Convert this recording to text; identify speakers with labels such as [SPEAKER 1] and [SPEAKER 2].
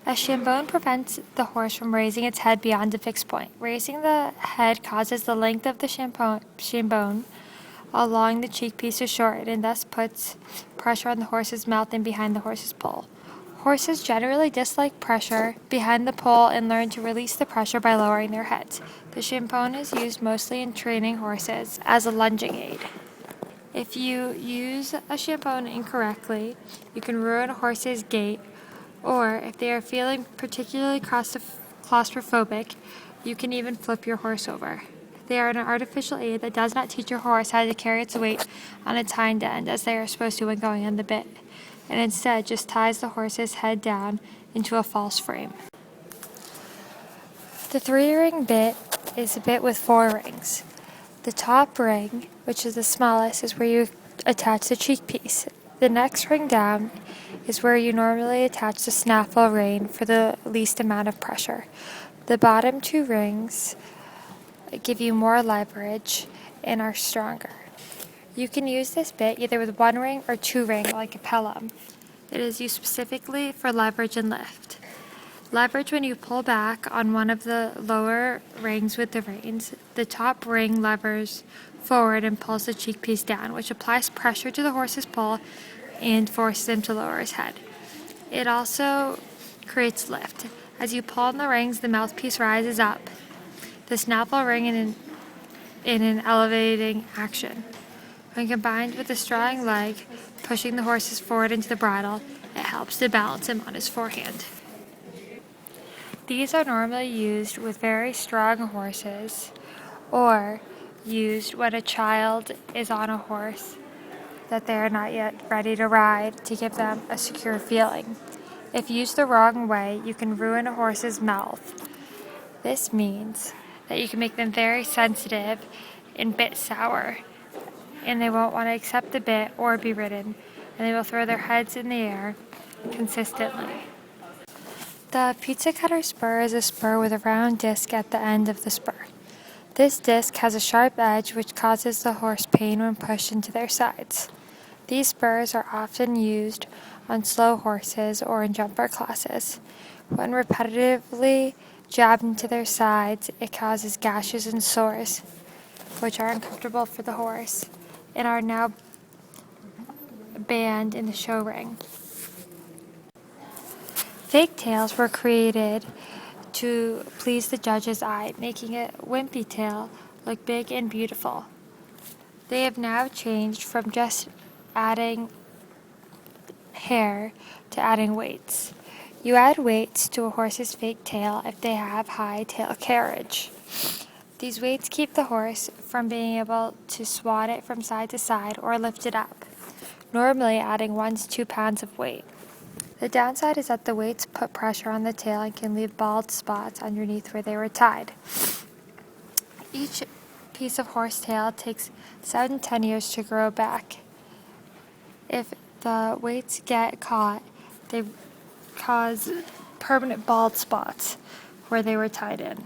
[SPEAKER 1] A chambone prevents the horse from raising its head beyond a fixed point. Raising the head causes the length of the chambone along the cheek piece to shorten and thus puts pressure on the horse's mouth and behind the horse's poll. Horses generally dislike pressure behind the poll and learn to release the pressure by lowering their heads. The chambone is used mostly in training horses as a lunging aid. If you use a chambone incorrectly, you can ruin a horse's gait, or if they are feeling particularly claustrophobic, you can even flip your horse over. They are an artificial aid that does not teach your horse how to carry its weight on its hind end as they are supposed to when going on the bit, and instead just ties the horse's head down into a false frame. The 3-ring bit is a bit with 4 rings. The top ring, which is the smallest, is where you attach the cheek piece. The next ring down is where you normally attach the snaffle rein for the least amount of pressure. The bottom 2 rings give you more leverage and are stronger. You can use this bit either with 1 ring or 2 ring like a Pelham. It is used specifically for leverage and lift. Leverage when you pull back on one of the lower rings with the reins. The top ring levers forward and pulls the cheek piece down, which applies pressure to the horse's poll and forces him to lower his head. It also creates lift. As you pull on the rings, the mouthpiece rises up, the snaffle ring in an elevating action. When combined with the strong leg pushing the horses forward into the bridle, it helps to balance him on his forehand. These are normally used with very strong horses or used when a child is on a horse that they are not yet ready to ride to give them a secure feeling. If used the wrong way, you can ruin a horse's mouth. This means that you can make them very sensitive and bit sour, and they won't want to accept the bit or be ridden, and they will throw their heads in the air consistently. The pizza cutter spur is a spur with a round disc at the end of the spur. This disc has a sharp edge which causes the horse pain when pushed into their sides. These spurs are often used on slow horses or in jumper classes. When repetitively jabbed into their sides, it causes gashes and sores, which are uncomfortable for the horse and are now banned in the show ring. Fake tails were created to please the judge's eye, making a wimpy tail look big and beautiful. They have now changed from just adding hair to adding weights. You add weights to a horse's fake tail if they have high tail carriage. These weights keep the horse from being able to swat it from side to side or lift it up, normally adding 1 to 2 pounds of weight. The downside is that the weights put pressure on the tail and can leave bald spots underneath where they were tied. Each piece of horsetail takes 7 to 10 years to grow back. If the weights get caught, they cause permanent bald spots where they were tied in.